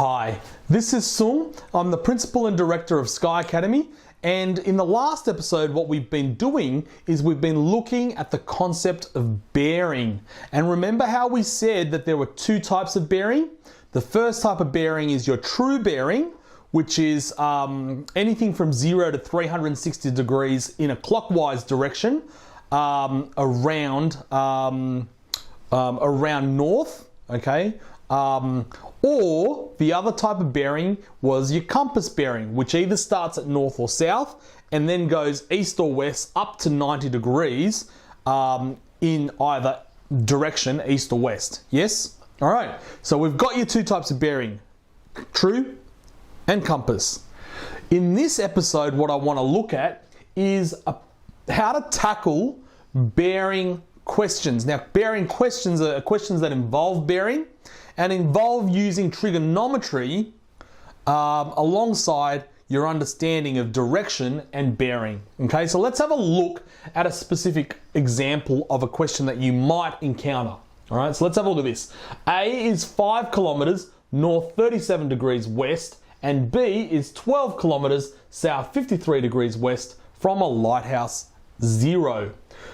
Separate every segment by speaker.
Speaker 1: Hi, this is Sung. I'm the principal and director of Sky Academy, and in the last episode what we've been doing is we've been looking at the concept of bearing. And remember how we said that there were two types of bearing? The first type of bearing is your true bearing, which is anything from 0 to 360 degrees in a clockwise direction around north, okay? Or the other type of bearing was your compass bearing, which either starts at north or south and then goes east or west up to 90 degrees in either direction, east or west. Yes? All right, so we've got your two types of bearing, true and compass. In this episode, what I want to look at is how to tackle bearing questions. Now, bearing questions are questions that involve bearing and involve using trigonometry alongside your understanding of direction and bearing. Okay, so let's have a look at a specific example of a question that you might encounter. All right, so let's have a look at this. A is 5 kilometers north 37 degrees west, and B is 12 kilometers south 53 degrees west from a lighthouse 0.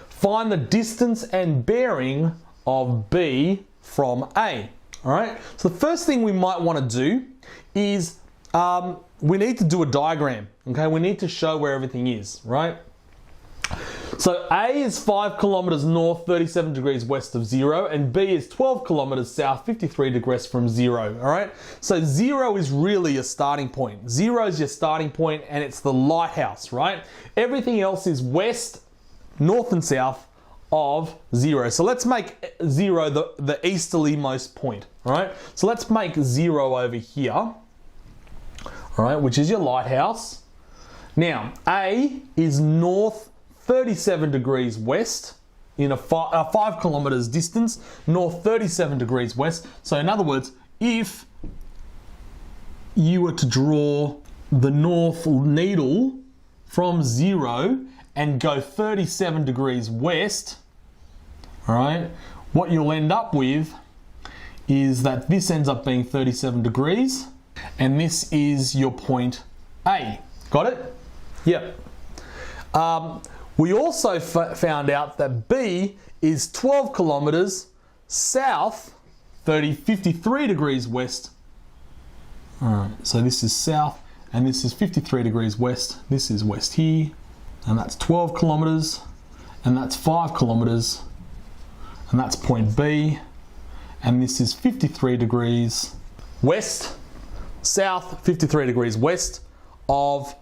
Speaker 1: Find the distance and bearing of B from A. All right, so the first thing we might want to do is we need to do a diagram. Okay, we need to show where everything is, right? So A is 5 kilometers north 37 degrees west of 0, and B is 12 kilometers south 53 degrees from 0. All right, so 0 is really a starting point. 0 is your starting point, and it's the lighthouse, right? Everything else is west, north and south of 0. So let's make 0 the easterly-most point. All right, so let's make 0 over here, all right, which is your lighthouse. Now A is north 37 degrees west in a 5 kilometers distance, north 37 degrees west. So in other words, if you were to draw the north needle from 0 and go 37 degrees west, all right, what you'll end up with is that this ends up being 37 degrees, and this is your point A. Got it? Yep. We also found out that B is 12 kilometers south 53 degrees west. All right, so this is south and this is 53 degrees west. This is west here, and that's 12 kilometers, and that's 5 kilometers, and that's point B, and this is 53 degrees west, south 53 degrees west of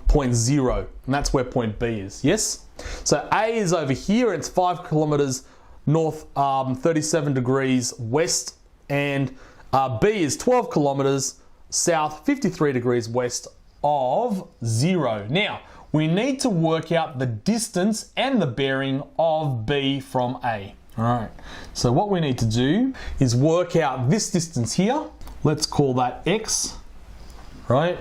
Speaker 1: point 0, and that's where point B is. Yes, so A is over here, it's 5 kilometers north 37 degrees west, and B is 12 kilometers south 53 degrees west of 0. Now we need to work out the distance and the bearing of B from A. All right, so what we need to do is work out this distance here. Let's call that X, right?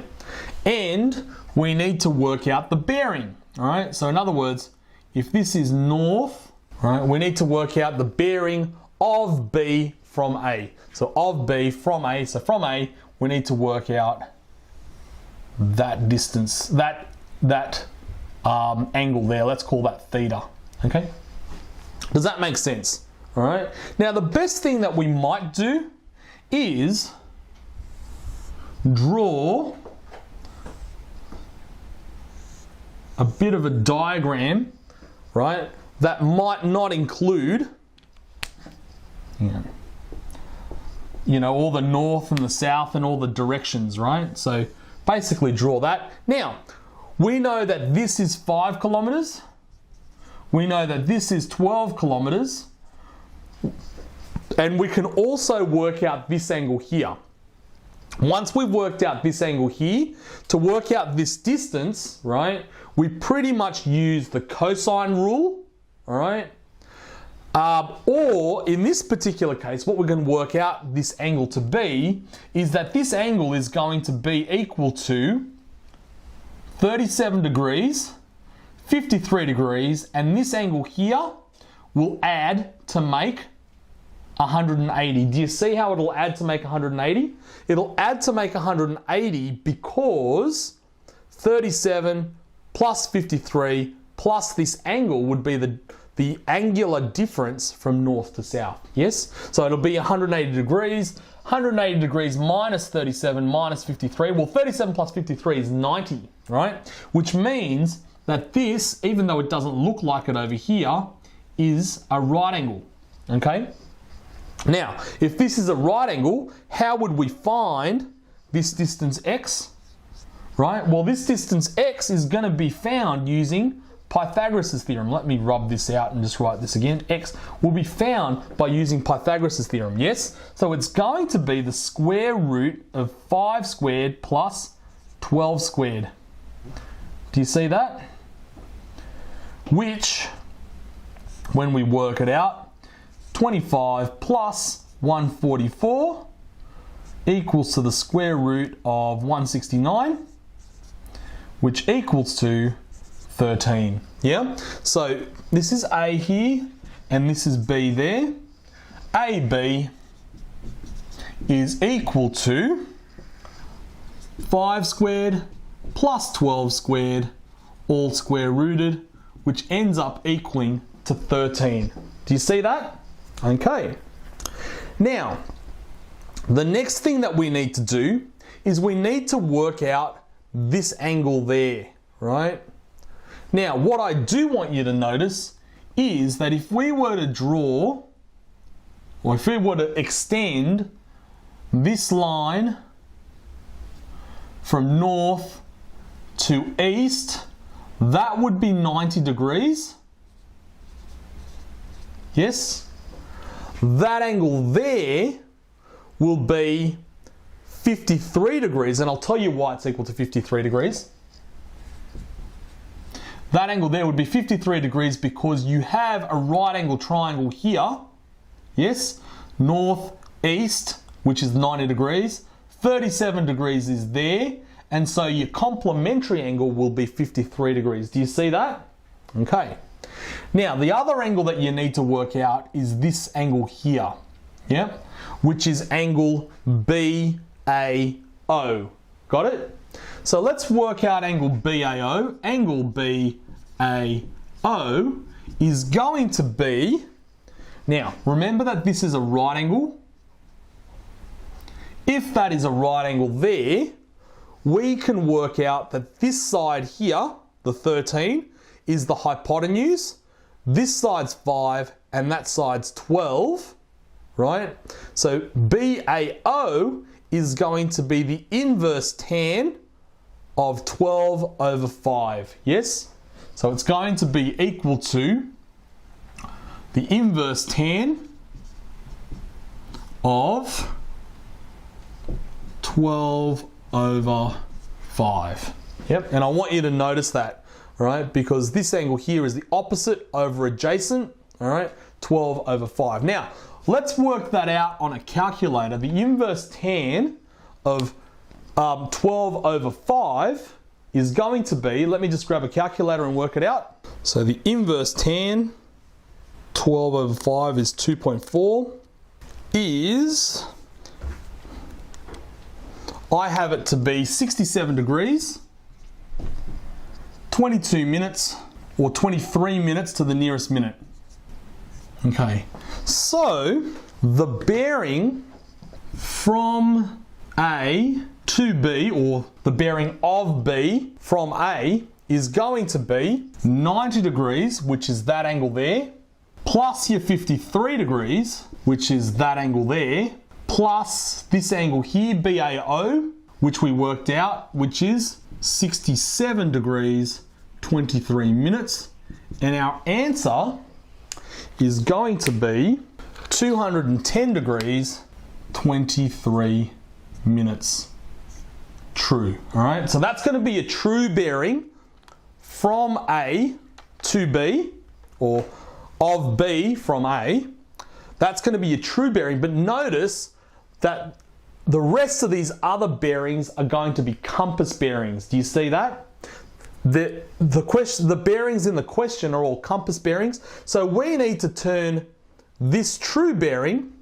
Speaker 1: And we need to work out the bearing. All right, so in other words, if this is north, right, we need to work out the bearing of B from A. So of B from A, so from A, we need to work out that distance, that angle there. Let's call that theta. Okay, does that make sense? All right, now the best thing that we might do is draw a bit of a diagram, right, that might not include you know, all the north and the south and all the directions, right? So basically draw that. Now, we know that this is 5 kilometers. We know that this is 12 kilometers. And we can also work out this angle here. Once we've worked out this angle here, to work out this distance, right, we pretty much use the cosine rule, all right? Or in this particular case, what we're going to work out this angle to be is that this angle is going to be equal to 37 degrees, 53 degrees, and this angle here will add to make 180. Do you see how it'll add to make 180? It'll add to make 180 because 37 plus 53 plus this angle would be the angular difference from north to south. Yes? So it'll be 180 degrees. 180 degrees minus 37 minus 53. Well, 37 plus 53 is 90, right? Which means that this, even though it doesn't look like it over here, is a right angle, okay? Now, if this is a right angle, how would we find this distance x, right? Well, this distance x is going to be found using Pythagoras' theorem. Let me rub this out and just write this again. X will be found by using Pythagoras' theorem, yes? So it's going to be the square root of 5 squared plus 12 squared. Do you see that? Which, when we work it out, 25 plus 144 equals to the square root of 169, which equals to 13. Yeah? So this is A here and this is B there. AB is equal to 5 squared plus 12 squared, all square rooted, which ends up equaling to 13. Do you see that? Okay. Now, the next thing that we need to do is we need to work out this angle there, right? Now, what I do want you to notice is that if we were to draw, or if we were to extend this line from north to east, that would be 90 degrees. Yes? That angle there will be 53 degrees, and I'll tell you why it's equal to 53 degrees. That angle there would be 53 degrees because you have a right angle triangle here. Yes? North, east, which is 90 degrees. 37 degrees is there. And so your complementary angle will be 53 degrees. Do you see that? Okay. Now, the other angle that you need to work out is this angle here. Yeah? Which is angle BAO. Got it? So let's work out angle BAO. Angle BAO is going to be, now remember that this is a right angle. If that is a right angle there, we can work out that this side here, the 13, is the hypotenuse. This side's 5 and that side's 12, right? So BAO is going to be the inverse tan of 12 over 5, yes? So it's going to be equal to the inverse tan of 12 over 5. Yep, and I want you to notice that, all right? Because this angle here is the opposite over adjacent, all right? 12 over 5. Now, let's work that out on a calculator. The inverse tan of 12 over 5 is going to be, let me just grab a calculator and work it out. So the inverse tan, 12 over 5 is 2.4, is, I have it to be 67 degrees, 22 minutes, or 23 minutes to the nearest minute. Okay, so the bearing from A to B, or the bearing of B from A, is going to be 90 degrees, which is that angle there, plus your 53 degrees, which is that angle there, plus this angle here, BAO, which we worked out, which is 67 degrees, 23 minutes. And our answer is going to be 210 degrees, 23 minutes. True, all right? So that's going to be a true bearing from A to B, or of B from A. That's going to be a true bearing, but notice that the rest of these other bearings are going to be compass bearings. Do you see that? The bearings in the question are all compass bearings. So we need to turn this true bearing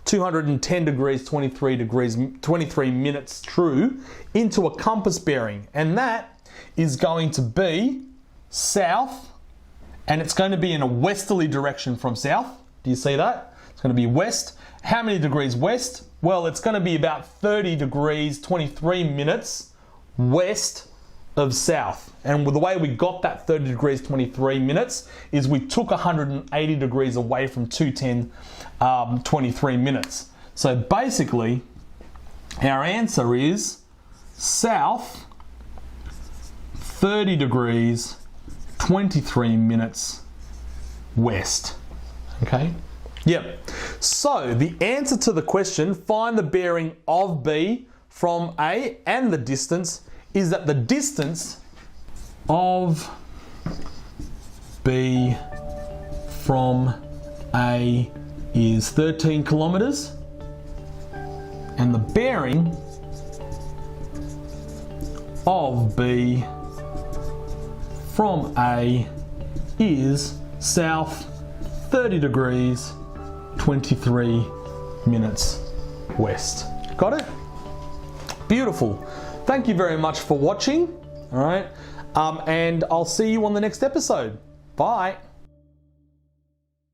Speaker 1: 210 degrees, 23 minutes true into a compass bearing. And that is going to be south, and it's going to be in a westerly direction from south. Do you see that? It's going to be west. How many degrees west? Well, it's going to be about 30 degrees, 23 minutes west of south. And the way we got that 30 degrees 23 minutes is we took 180 degrees away from 210 23 minutes. So basically our answer is south 30 degrees 23 minutes west. Okay? Yep. So the answer to the question, find the bearing of B from A and the distance, is that the distance of B from A is 13 kilometers, and the bearing of B from A is south 30 degrees 23 minutes west. Got it? Beautiful. Thank you very much for watching. All right. And I'll see you on the next episode. Bye.